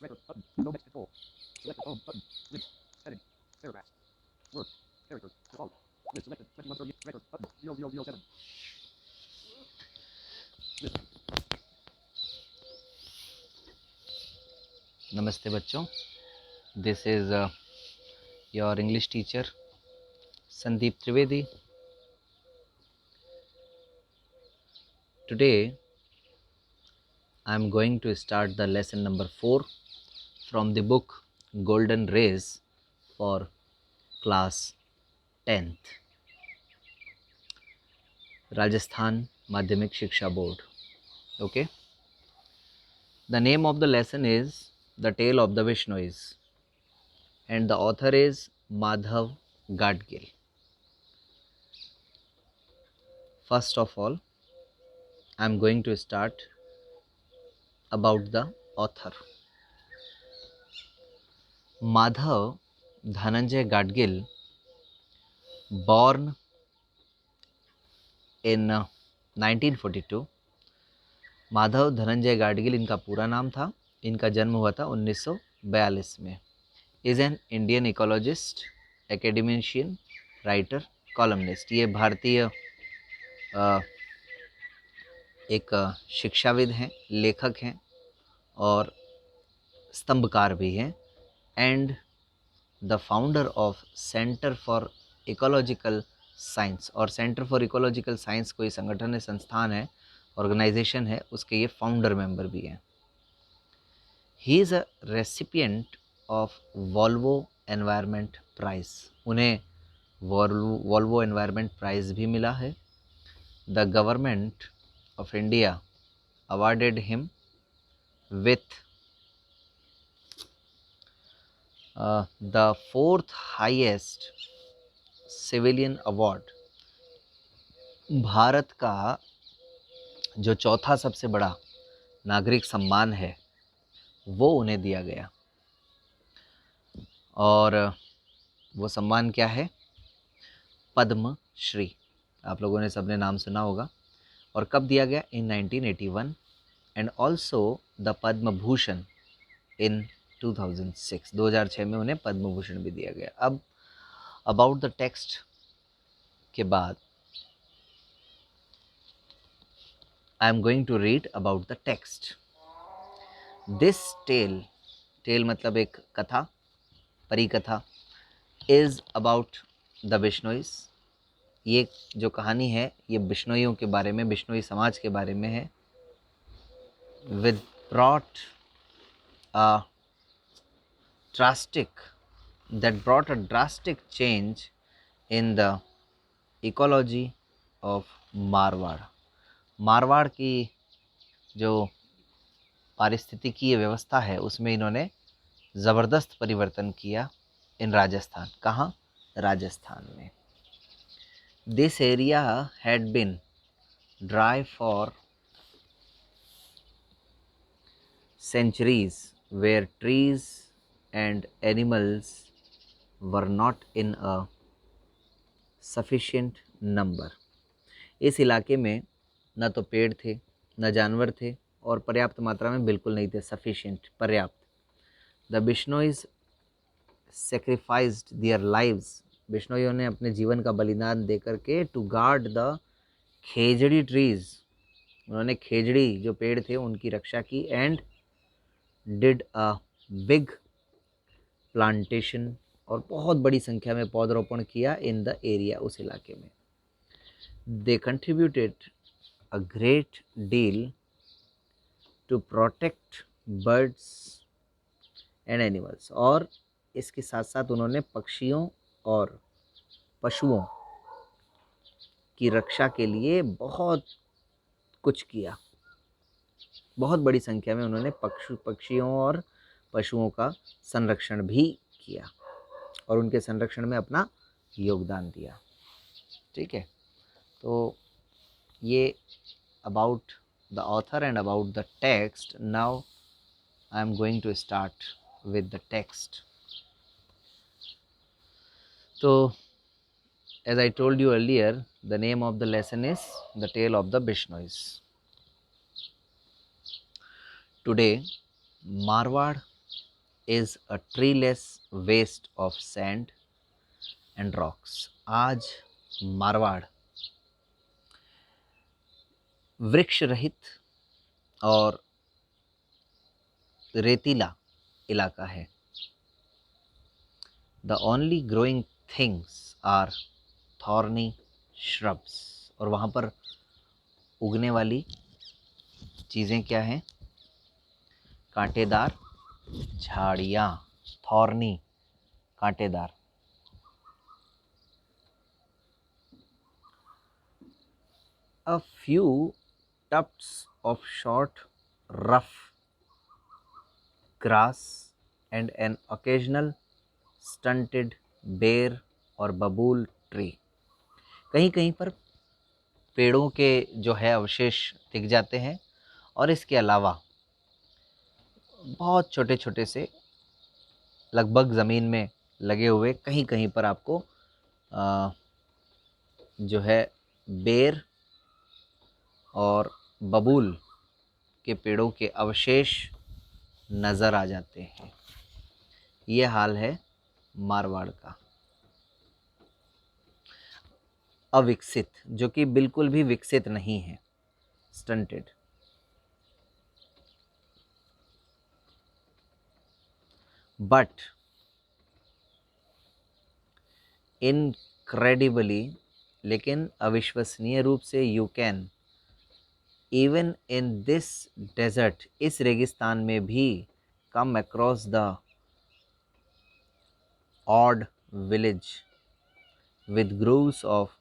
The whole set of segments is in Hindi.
Record button. No next control. Select the home button. List. Heading. Paragraph. Word. Character. Default. List selected. 2130. Record button. 0007. List. नमस्ते बच्चों, this is your English teacher Sandeep Trivedi. Today I am going to start the lesson number 4 from the book Golden Rays for class 10th, Rajasthan Madhyamik Shiksha Board. Okay, the name of the lesson is The Tale of the Vishnois and the author is Madhav Gadgil. First of all, I am going to start about the author. Madhav Dhananjay Gadgil, born in 1942. Madhav Dhananjay Gadgil इनका पूरा नाम था. इनका जन्म हुआ था 1942 में. Is an Indian ecologist, academician, writer, columnist. ये भारतीय एक शिक्षाविद हैं, लेखक हैं और स्तंभकार भी हैं. And the founder of centre for ecological science. और सेंटर फॉर इकोलॉजिकल साइंस कोई संगठन है, संस्थान है, ऑर्गेनाइजेशन है, उसके ये फाउंडर मेंबर भी हैं. He is a recipient of Volvo environment prize. उन्हें वॉल्वो एनवायरनमेंट प्राइज़ भी मिला है. The government of India awarded him with the 4th highest civilian award. Bharat का जो चौथा सबसे बड़ा नागरिक सम्मान है वो उन्हें दिया गया. और वो सम्मान क्या है? पद्म श्री. आप लोगों ने सबने नाम सुना होगा. और कब दिया गया? इन 1981. And also the Padma Bhushan इन 2006. 2006 में उन्हें पद्म भूषण भी दिया गया. अब अबाउट द टेक्स्ट के बाद I am going to read about the text. This tale, tale मतलब एक कथा, परिकथा, इज़ अबाउट द बिश्नोईस. ये जो कहानी है ये बिश्नोइयों के बारे में, बिश्नोई समाज के बारे में है. With brought a drastic change in the ecology of Marwar. Marwar की जो पारिस्थितिकीय व्यवस्था है उसमें इन्होंने ज़बरदस्त परिवर्तन किया. इन राजस्थान. कहाँ? राजस्थान में. This area had been dry for centuries, where trees and animals were not in a sufficient number. इस इलाके में न तो पेड़ थे, न जानवर थे, और पर्याप्त मात्रा में बिल्कुल नहीं थे. सफिशिएंट, पर्याप्त. The Bishnois sacrificed their lives. बिश्नोइयों ने अपने जीवन का बलिदान दे करके to guard the khejri trees. उन्होंने खेजड़ी जो पेड़ थे उनकी रक्षा की. And did a big plantation. और बहुत बड़ी संख्या में पौधरोपण किया इन द एरिया, उस इलाके में. They contributed a great deal to protect birds and animals. और इसके साथ साथ उन्होंने पक्षियों और पशुओं की रक्षा के लिए बहुत कुछ किया. बहुत बड़ी संख्या में उन्होंने पक्षियों और पशुओं का संरक्षण भी किया और उनके संरक्षण में अपना योगदान दिया. ठीक है, तो ये about the author and about the text. Now I am going to start with the text. तो as I told you earlier, the name of the lesson is The Tale of the Bishnois. Today, Marwar is a treeless waste of sand and rocks. आज मारवाड़ वृक्ष रहित और रेतीला इलाका है. The only growing things are thorny shrubs. और वहाँ पर उगने वाली चीज़ें क्या हैं? कांटेदार झाड़ियाँ. थॉर्नी, कांटेदार. A few tufts of short, rough grass and an occasional stunted बेर और बबूल ट्री. कहीं कहीं पर पेड़ों के जो है अवशेष दिख जाते हैं और इसके अलावा बहुत छोटे छोटे से लगभग ज़मीन में लगे हुए कहीं कहीं पर आपको जो है बेर और बबूल के पेड़ों के अवशेष नज़र आ जाते हैं. ये हाल है मारवाड़ का. अविकसित, जो कि बिल्कुल भी विकसित नहीं है, स्टंटेड. बट इनक्रेडिबली, लेकिन अविश्वसनीय रूप से, you can even in this desert, इस रेगिस्तान में भी, come across the odd village with groves of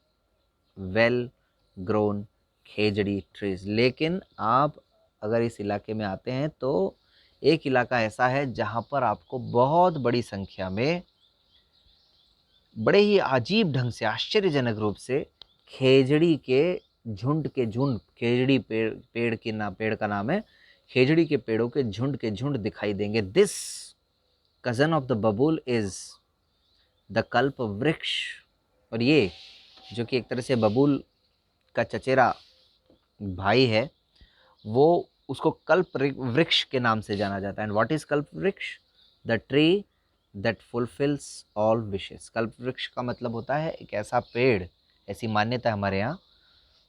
well grown khejri trees. लेकिन आप अगर इस इलाके में आते हैं तो एक इलाका ऐसा है जहाँ पर आपको बहुत बड़ी संख्या में बड़े ही अजीब ढंग से, आश्चर्यजनक रूप से खेजड़ी के झुंड के झुंड, खेजड़ी पेड़ का नाम है, खेजड़ी के पेड़ों के झुंड दिखाई देंगे. दिस कज़न ऑफ द बबूल इज द कल्प वृक्ष. और ये जो कि एक तरह से बबूल का चचेरा भाई है, वो उसको कल्प वृक्ष के नाम से जाना जाता है. एंड व्हाट इज कल्प वृक्ष? The tree that fulfils all wishes. कल्प वृक्ष का मतलब होता है एक ऐसा पेड़, ऐसी मान्यता है हमारे यहाँ,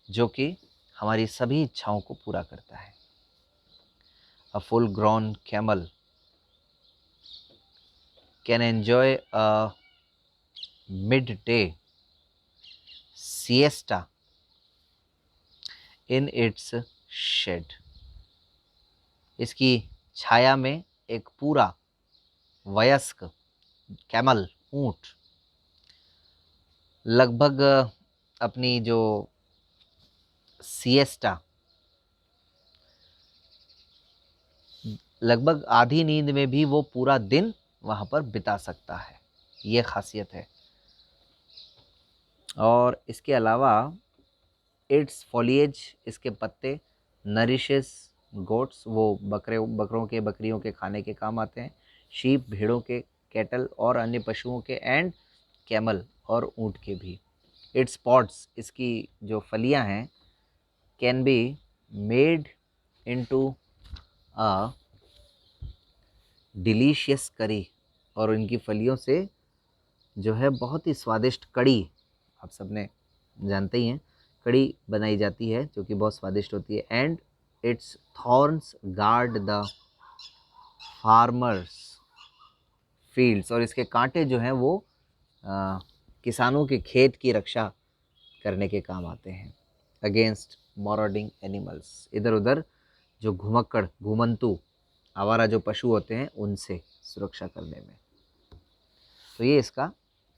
जो कि हमारी सभी इच्छाओं को पूरा करता है. A full grown camel can enjoy a mid day siesta in its shed. इसकी छाया में एक पूरा वयस्क कैमल, ऊंट, लगभग अपनी जो सिएस्टा, लगभग आधी नींद में भी वो पूरा दिन वहाँ पर बिता सकता है. ये खासियत है. और इसके अलावा इट्स फॉलिएज, इसके पत्ते, नरिशेस गोट्स, वो बकरियों के खाने के काम आते हैं. शीप, भेड़ों के, कैटल और अन्य पशुओं के, एंड कैमल और ऊँट के भी. इट्स पॉड्स, इसकी जो फलियां हैं, can be made into a delicious करी. और इनकी फलियों से जो है बहुत ही स्वादिष्ट कड़ी, आप सबने जानते ही हैं, कड़ी बनाई जाती है जो कि बहुत स्वादिष्ट होती है. And it's thorns guard the farmers fields. और इसके कांटे जो हैं वो किसानों के खेत की रक्षा करने के काम आते हैं. अगेंस्ट मॉरडिंग एनिमल्स, इधर उधर जो घुमंतु आवारा जो पशु होते हैं उनसे सुरक्षा करने में. तो ये इसका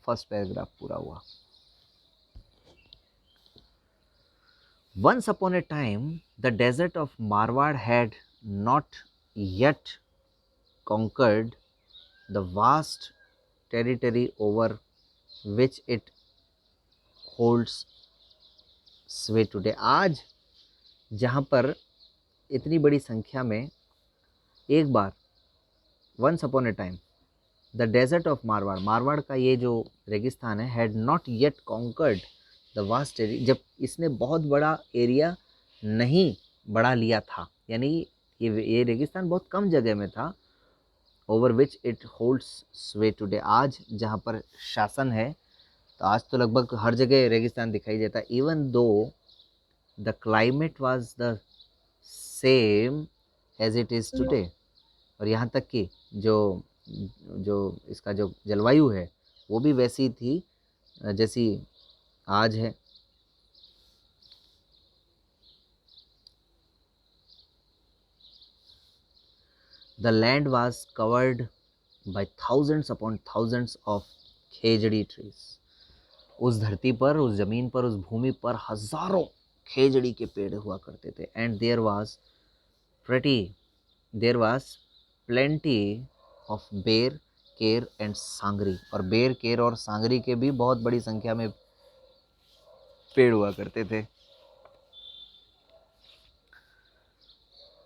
फर्स्ट पैराग्राफ पूरा हुआ. Once upon a time, the desert of Marwar had not yet conquered the vast territory over which it holds sway today. आज जहाँ पर इतनी बड़ी संख्या में एक बार, once upon a time, the desert of Marwar, Marwar का ये जो रेगिस्तान है, had not yet conquered the vast area, जब इसने बहुत बड़ा एरिया नहीं बढ़ा लिया था, यानी ये रेगिस्तान बहुत कम जगह में था, ओवर विच इट होल्ड्स स्वे टुडे। आज जहाँ पर शासन है, तो आज तो लगभग हर जगह रेगिस्तान दिखाई देता है, even though the climate was the same as it is today. और यहाँ तक कि जो जो इसका जो जलवायु है वो भी वैसी थी जैसी आज है। The land was covered by thousands upon thousands of khejri trees. उस धरती पर, उस जमीन पर, उस भूमि पर हजारों खेजड़ी के पेड़ हुआ करते थे। And there was plenty of ber, ker and सांगरी। और बेर, केर और सांगरी के भी बहुत बड़ी संख्या में पेड़ हुआ करते थे।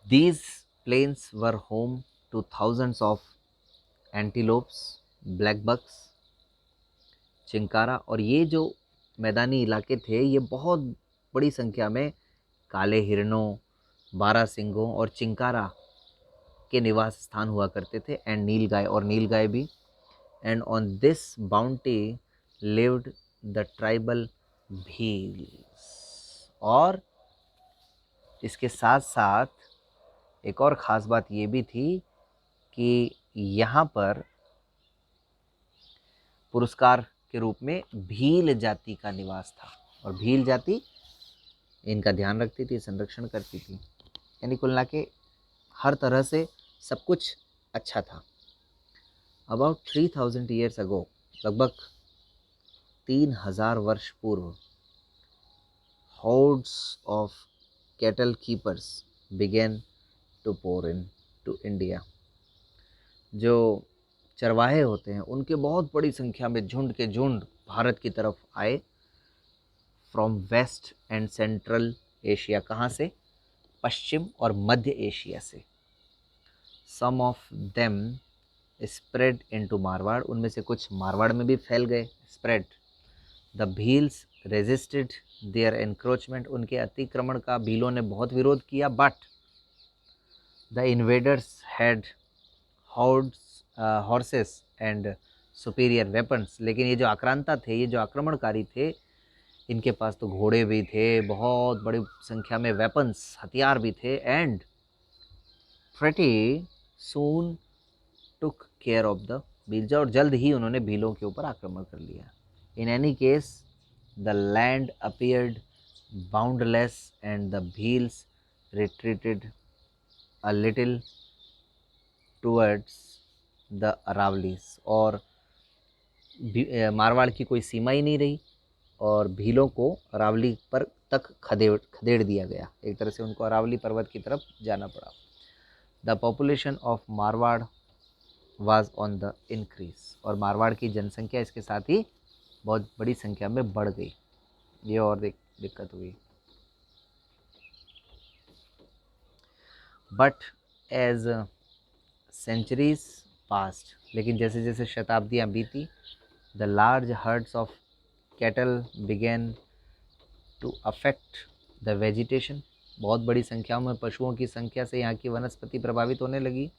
These plains were home to thousands of antelopes, black bucks, chinkara. और ये जो मैदानी इलाके थे ये बहुत बड़ी संख्या में काले हिरणों, बारहसिंगों और चिंकारा के निवास स्थान हुआ करते थे। एंड नीलगाय, और नीलगाय भी। And on this bounty lived the tribal Bhils. और इसके साथ साथ एक और ख़ास बात ये भी थी कि यहाँ पर पुरस्कार के रूप में भील जाति का निवास था। और भील जाति इनका ध्यान रखती थी, संरक्षण करती थी। यानी कुल मिला के हर तरह से सब कुछ अच्छा था। अबाउट 3000 ईयर्स अगो, लगभग 3000 वर्ष पूर्व, hordes of cattle keepers began to pour in to India। जो चरवाहे होते हैं उनके बहुत बड़ी संख्या में झुंड के झुंड भारत की तरफ आए, from west and central Asia. कहाँ से? पश्चिम और मध्य एशिया से। Some of them spread into Marwar, उनमें से कुछ मारवाड़ में भी फैल गए, spread. The Bhils resisted their encroachment, उनके अतिक्रमण का भीलों ने बहुत विरोध किया। But the invaders had horses and superior weapons, लेकिन ये जो आक्रांता थे, ये जो आक्रमणकारी थे, इनके पास तो घोड़े भी थे, बहुत बड़ी संख्या में वेपन्स, हथियार भी थे। And pretty soon took care of the Bhils, और जल्द ही उन्होंने भीलों के ऊपर आक्रमण कर लिया। In any case the land appeared boundless and the Bhils retreated a little towards the Aravallis. और मारवाड़ की कोई सीमा ही नहीं रही और भीलों को अरावली पर तक खदेड़ दिया गया। एक तरह से उनको अरावली पर्वत की तरफ जाना पड़ा। The population of Marwar was on the increase, और मारवाड़ की जनसंख्या इसके साथ ही बहुत बड़ी संख्या में बढ़ गई। ये और दिक्कत हुई। बट एज सेंचुरीज पास्ट, लेकिन जैसे जैसे शताब्दियाँ बीती, the large herds of cattle began to affect the vegetation, बहुत बड़ी संख्या में पशुओं की संख्या से यहाँ की वनस्पति प्रभावित होने लगी।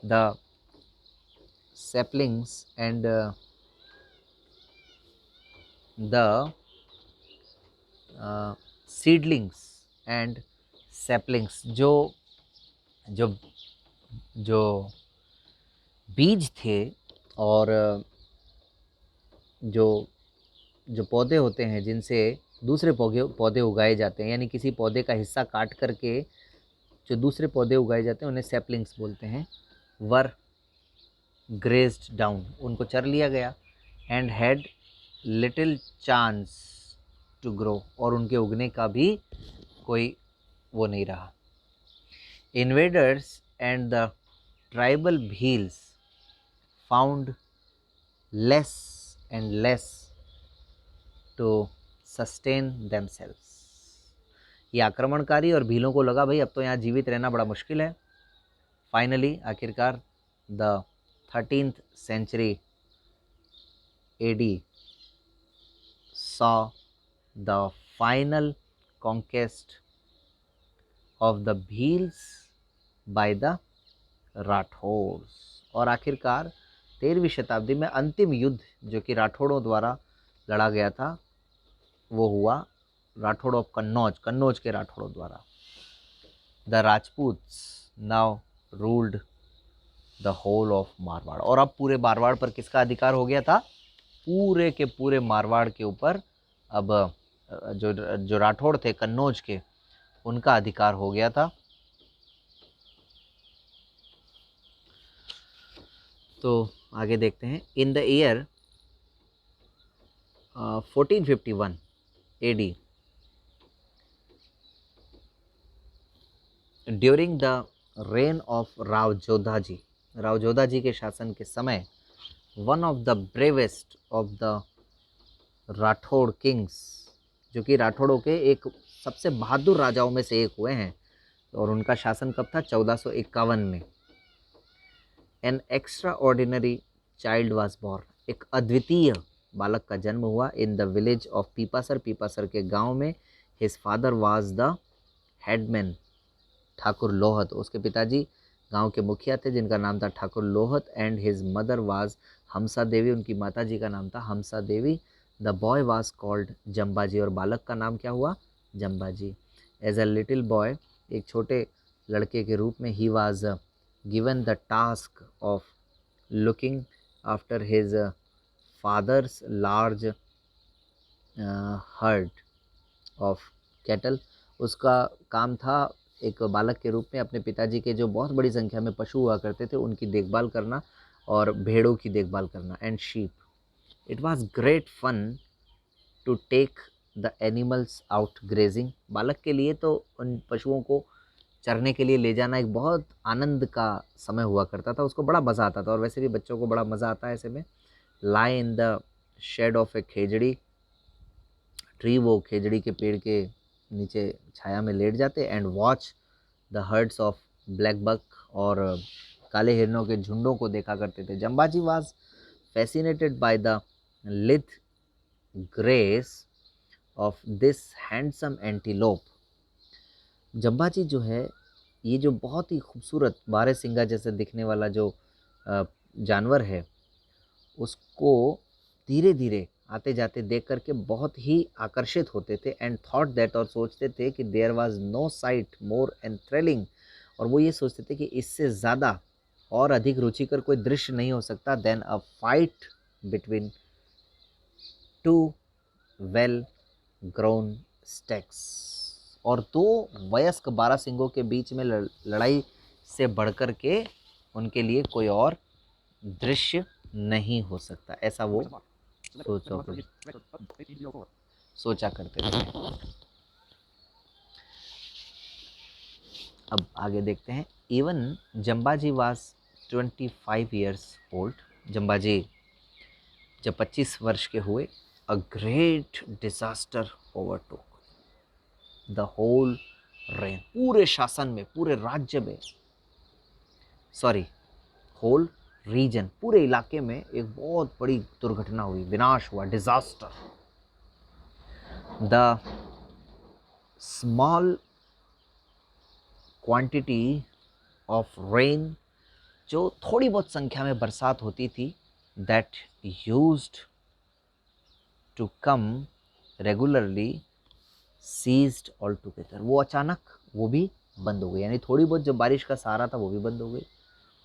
The saplings and the seedlings and saplings, जो जो जो बीज थे और जो जो पौधे होते हैं जिनसे दूसरे पौधे उगाए जाते हैं, यानी किसी पौधे का हिस्सा काट करके जो दूसरे पौधे उगाए जाते हैं उन्हें सैपलिंग्स बोलते हैं, वर ग्रेज्ड डाउन, उनको चर लिया गया। And had little chance to grow, और उनके उगने का भी कोई वो नहीं रहा। Invaders and the tribal Bhils found less and less to sustain themselves. ये आक्रमणकारी और भीलों को लगा भाई अब तो यहाँ जीवित रहना बड़ा मुश्किल है। फाइनली आखिरकार the 13th century AD saw the final conquest of the Bhils by the Rathors, और आखिरकार 13वीं शताब्दी में अंतिम युद्ध जो कि राठौड़ों द्वारा लड़ा गया था वो हुआ राठौड़ ऑफ कन्नौज, कन्नौज के राठौड़ों द्वारा। The Rajputs now ruled the whole of Marwar. और अब पूरे मारवाड़ पर किसका अधिकार हो गया था? पूरे के पूरे मारवाड़ के ऊपर अब जो जो राठौड़ थे कन्नौज के, उनका अधिकार हो गया था। तो आगे देखते हैं। In the year 1451 AD, during the reign of Rao Jodha ji, Rao Jodha ji के शासन के समय, one of the bravest of the Rathore kings, जो कि राठौड़ों के एक सबसे बहादुर राजाओं में से एक हुए हैं, और उनका शासन कब था? 1451 में। An extraordinary child was born, एक अद्वितीय बालक का जन्म हुआ in the village of Pipasar, Pipasar के गांव में। His father was the headman Thakur Lohat, उसके पिताजी गांव के मुखिया थे जिनका नाम था Thakur Lohat. And his mother was Hamsa Devi, उनकी माता जी का नाम था Hamsa Devi. The boy was called Jambaji, और बालक का नाम क्या हुआ? Jambaji. As a little boy, एक छोटे लड़के के रूप में, he was given the task of looking after his father's large heard of cattle. उसका काम था एक बालक के रूप में अपने पिताजी के जो बहुत बड़ी संख्या में पशु हुआ करते थे उनकी देखभाल करना और भेड़ों की देखभाल करना, and sheep. It was great fun to take the animals out grazing, बालक के लिए तो उन पशुओं को चरने के लिए ले जाना एक बहुत आनंद का समय हुआ करता था, उसको बड़ा मज़ा आता था, और वैसे भी बच्चों को बड़ा मज़ा आता है ऐसे में। Lie in the shade of a khejri tree, वो खेजड़ी के पेड़ के नीचे छाया में लेट जाते। And watch the herds of black buck, और काले हिरणों के झुंडों को देखा करते थे। Jambaji was fascinated by the lithe grace of this handsome antelope. Jambaji जो है, ये जो बहुत ही खूबसूरत बारहसिंगा जैसे दिखने वाला जो जानवर है, उसको धीरे धीरे आते जाते देख करके बहुत ही आकर्षित होते थे। एंड थॉट दैट, और सोचते थे कि देयर वाज नो साइट मोर एंथ्रिलिंग, और वो ये सोचते थे कि इससे ज़्यादा और अधिक रुचिकर कोई दृश्य नहीं हो सकता than a fight between two well grown stags, और दो वयस्क बारहसिंगों के बीच में लड़ाई से बढ़कर के उनके लिए कोई और दृश्य नहीं हो सकता, ऐसा वो सोचा करते थे। अब आगे देखते हैं। Even Jambaji was 25 years old, Jambaji जब 25 वर्ष के हुए, a great disaster overtook the whole reign, पूरे शासन में, पूरे राज्य में, सॉरी होल रीजन, पूरे इलाके में एक बहुत बड़ी दुर्घटना हुई, विनाश हुआ, disaster. The small quantity of rain, जो थोड़ी बहुत संख्या में बरसात होती थी, that used to come regularly ceased altogether, वो अचानक वो भी बंद हो गई, यानी थोड़ी बहुत जो बारिश का सहारा था वो भी बंद हो गई।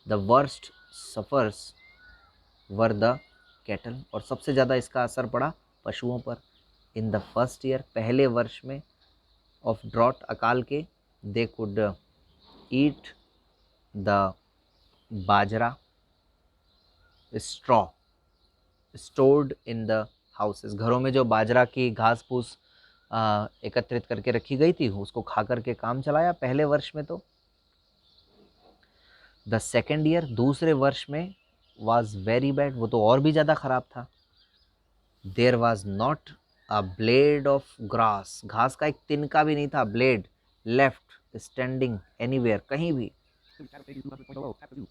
The worst suffers were the cattle, और सबसे ज़्यादा इसका असर पड़ा पशुओं पर। इन द फर्स्ट ईयर, पहले वर्ष में, ऑफ ड्रॉट, अकाल के, they could eat the bajra straw stored in the houses, घरों में जो बाजरा की घास फूस एकत्रित करके रखी गई थी उसको खा करके काम चलाया पहले वर्ष में। तो द सेकेंड ईयर, दूसरे वर्ष में, वॉज वेरी बैड, वो तो और भी ज़्यादा ख़राब था। There was not a blade of grass, घास का एक तिनका भी नहीं था, ब्लेड लेफ्ट स्टैंडिंग एनीवेयर, कहीं भी।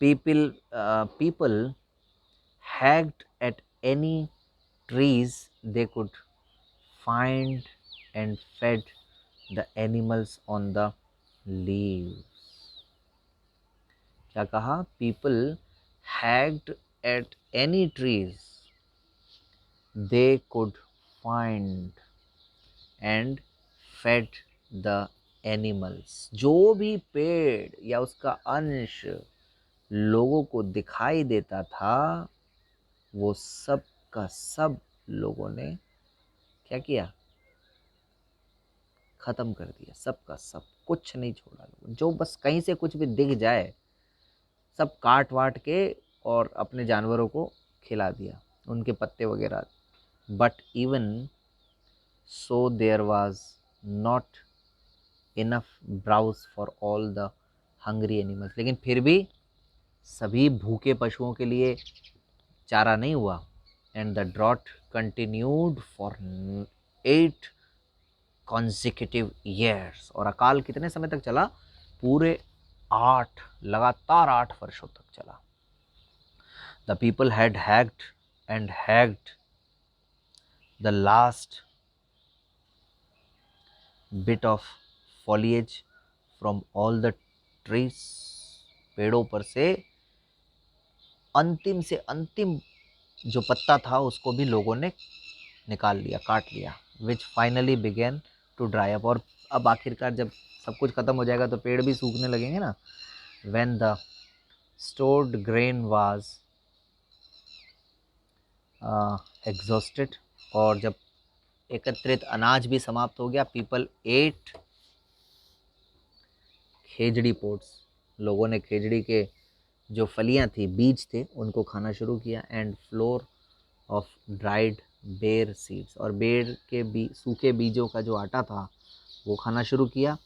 People hugged at any trees they could find and fed the animals on the leaves। क्या कहा? People hacked at any trees they could find and fed the animals. जो भी पेड़ या उसका अंश लोगों को दिखाई देता था वो सब का सब लोगों ने क्या किया, खत्म कर दिया, सब का सब, कुछ नहीं छोड़ा लोगों। जो बस कहीं से कुछ भी दिख जाए सब काट वाट के और अपने जानवरों को खिला दिया, उनके पत्ते वगैरह। But even so there was not enough browse for all the hungry animals, लेकिन फिर भी सभी भूखे पशुओं के लिए चारा नहीं हुआ। And the drought continued for 8 consecutive years, और अकाल कितने समय तक चला, पूरे 8 लगातार 8 वर्षों तक चला। The people had hacked and hacked the last bit of foliage from all the trees, पेड़ों पर से अंतिम जो पत्ता था उसको भी लोगों ने निकाल लिया, काट लिया। which finally began to dry up, और अब आखिरकार जब सब कुछ खत्म हो जाएगा तो पेड़ भी सूखने लगेंगे ना। when the stored grain was exhausted, और जब एकत्रित अनाज भी समाप्त हो गया, people ate खेजड़ी पोट्स, लोगों ने खेजड़ी के जो फलियां थी, बीज थे, उनको खाना शुरू किया। एंड फ्लोर ऑफ ड्राइड बेर सीड्स, और बेर के सूखे बीजों का जो आटा था वो खाना शुरू किया।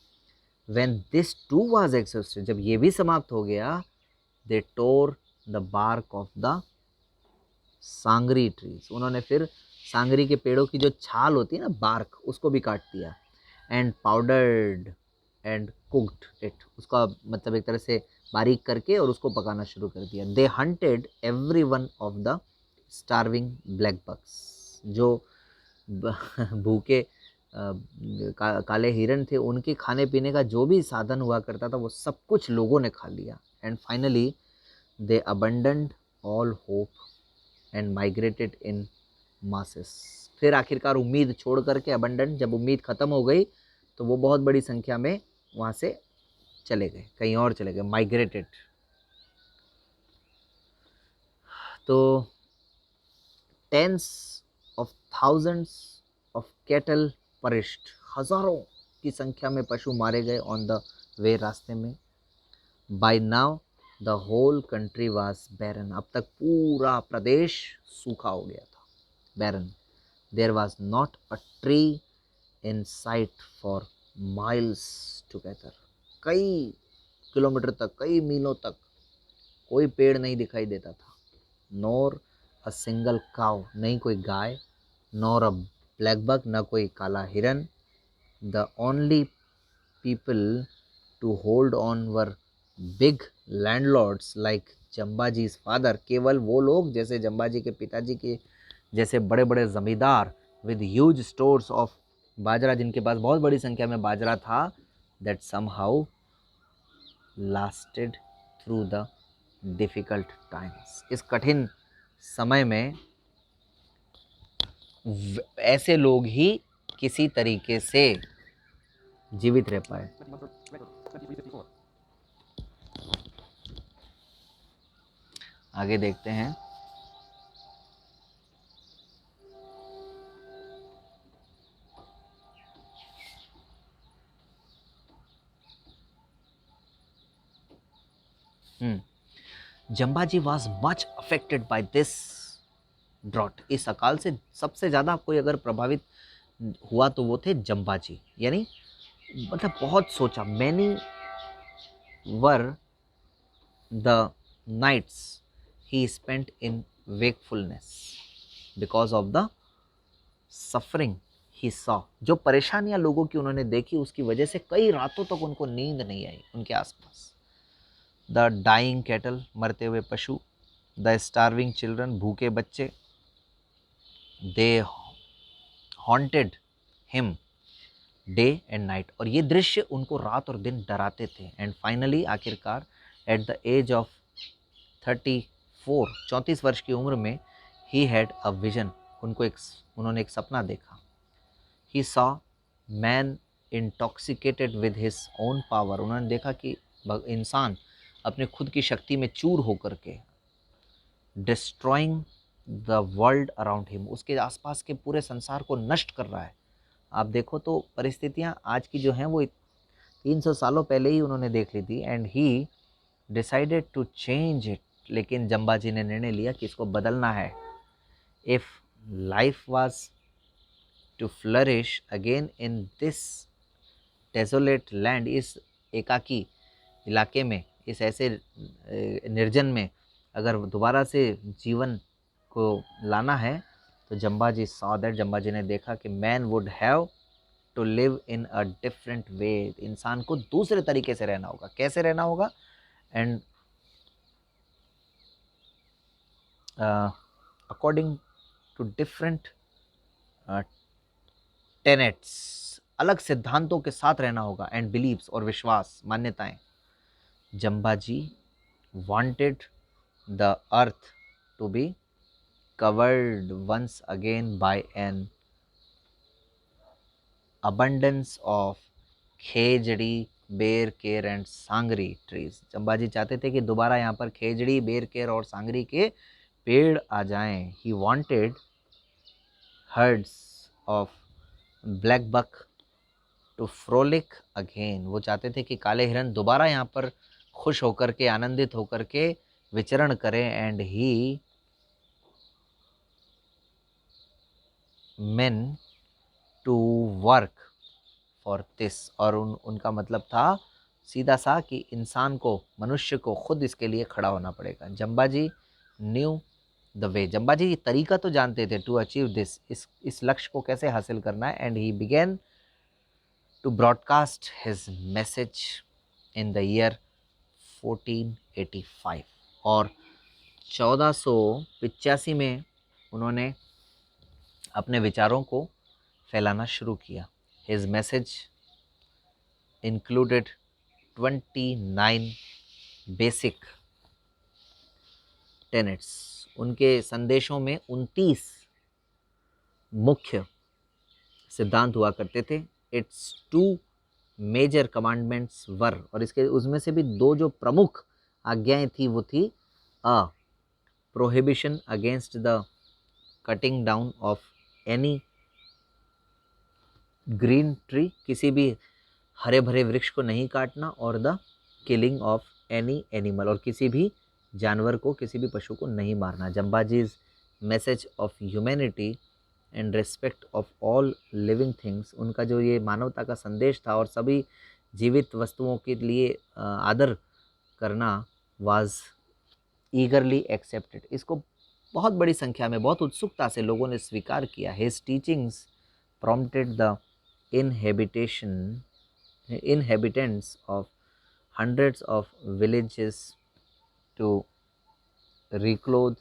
When this too was exhausted, जब ये भी समाप्त हो गया, they tore the bark of the sangri trees, उन्होंने फिर सांगरी के पेड़ों की जो छाल होती है ना, बार्क, उसको भी काट दिया। And powdered and cooked it, उसका मतलब एक तरह से बारीक करके और उसको पकाना शुरू कर दिया। They hunted every one of the starving black bucks, जो भूखे काले हिरन थे, उनके खाने पीने का जो भी साधन हुआ करता था वो सब कुछ लोगों ने खा लिया। And finally they abandoned all hope and migrated in masses, फिर आखिरकार उम्मीद छोड़ करके, अबंडन, जब उम्मीद ख़त्म हो गई तो वो बहुत बड़ी संख्या में वहाँ से चले गए, कहीं और चले गए, माइग्रेटेड। तो tens of thousands of cattle perished, हज़ारों की संख्या में पशु मारे गए ऑन द वे, रास्ते में। By now the whole country was barren, अब तक पूरा प्रदेश सूखा हो गया था, barren. There was not a tree in sight for miles together, कई किलोमीटर तक, कई मीलों तक कोई पेड़ नहीं दिखाई देता था। नॉर अ सिंगल काउ, नहीं कोई गाय, नॉर अ ब्लैक बक, न कोई काला हिरन। The only people to hold on were big landlords like Jambaji's father, केवल वो लोग जैसे जम्बाजी के पिताजी के जैसे बड़े बड़े जमींदार, विद ह्यूज स्टोर्स ऑफ बाजरा, जिनके पास बहुत बड़ी संख्या में बाजरा था, that somehow lasted through the difficult times, इस कठिन समय में ऐसे लोग ही किसी तरीके से जीवित रह पाए। 2354. आगे देखते हैं। Jambaji was much affected by this drought, इस अकाल से सबसे ज़्यादा कोई अगर प्रभावित हुआ तो वो थे जम्बाजी, यानी मतलब बहुत सोचा। Many were the nights he spent in wakefulness because of the suffering he saw, जो परेशानियां लोगों की उन्होंने देखी उसकी वजह से कई रातों तक उनको नींद नहीं आई उनके आसपास। द डाइंग कैटल, मरते हुए पशु, द स्टार्विंग चिल्ड्रन, भूखे बच्चे, they haunted him day and night, और ये दृश्य उनको रात और दिन डराते थे। एंड फाइनली, आखिरकार, एट द एज ऑफ 34 वर्ष की उम्र में ही हैड अ विजन, उन्होंने एक सपना देखा। He saw man intoxicated with his own power, उन्होंने देखा कि इंसान अपने खुद की शक्ति में चूर होकर के destroying the world around him, उसके आसपास के पूरे संसार को नष्ट कर रहा है। आप देखो तो परिस्थितियाँ आज की जो हैं वो 300 सालों पहले ही उन्होंने देख ली थी। And he decided to change it, लेकिन जम्बाजी ने निर्णय लिया कि इसको बदलना है। If life was to flourish again in this desolate land, इस एकाकी इलाके में, इस ऐसे निर्जन में अगर दोबारा से जीवन को लाना है तो जम्बाजी सॉ दैट, जम्बाजी ने देखा कि man would have to live in a different way, इंसान को दूसरे तरीके से रहना होगा। कैसे रहना होगा? And according to different tenets, अलग सिद्धांतों के साथ रहना होगा। एंड बिलीव्स, और विश्वास, मान्यताएं। Jambaji wanted the earth to be covered once again by an abundance of khejri, ber ker and sangri trees. Jambaji चाहते थे कि दोबारा यहाँ पर खेजड़ी, बेर केर और सांगरी के पेड़ आ जाएं। He wanted herds of black buck to frolic again, वो चाहते थे कि काले हिरन दोबारा यहाँ पर खुश होकर के, आनंदित होकर के विचरण करें। And he meant to work for this, और उनका मतलब था सीधा सा कि इंसान को, मनुष्य को खुद इसके लिए खड़ा होना पड़ेगा। Jambaji new the way, Jambaji ये तरीका तो जानते थे टू अचीव दिस, इस लक्ष्य को कैसे हासिल करना है। And he began to broadcast his message in the year 1485, और 1485 में उन्होंने अपने विचारों को फैलाना शुरू किया। His message included 29 basic tenets, उनके संदेशों में 29 मुख्य सिद्धांत हुआ करते थे। इट्स 2 मेजर कमांडमेंट्स वर, और इसके उसमें से भी 2 जो प्रमुख आज्ञाएं थी वो थी a prohibition against the cutting down of any green tree, किसी भी हरे भरे वृक्ष को नहीं काटना, और the killing of any animal, और किसी भी जानवर को, किसी भी पशु को नहीं मारना। Jambaji's message of humanity and respect of all living things, उनका जो ये मानवता का संदेश था और सभी जीवित वस्तुओं के लिए आदर करना, वाज ईगरली एक्सेप्टेड, इसको बहुत बड़ी संख्या में, बहुत उत्सुकता से लोगों ने स्वीकार किया। His teachings prompted the inhabitants of hundreds of villages to reclothe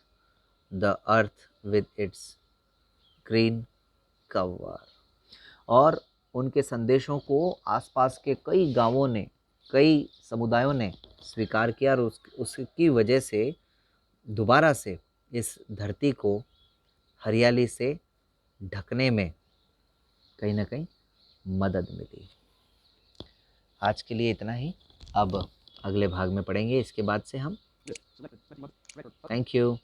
the earth with its green cover, और उनके संदेशों को आसपास के कई गांवों ने, कई समुदायों ने स्वीकार किया, और उसकी वजह से दोबारा से इस धरती को हरियाली से ढकने में कहीं ना कहीं मदद मिली। आज के लिए इतना ही, अब अगले भाग में पढ़ेंगे इसके बाद से हम। Selected. Record. Thank you.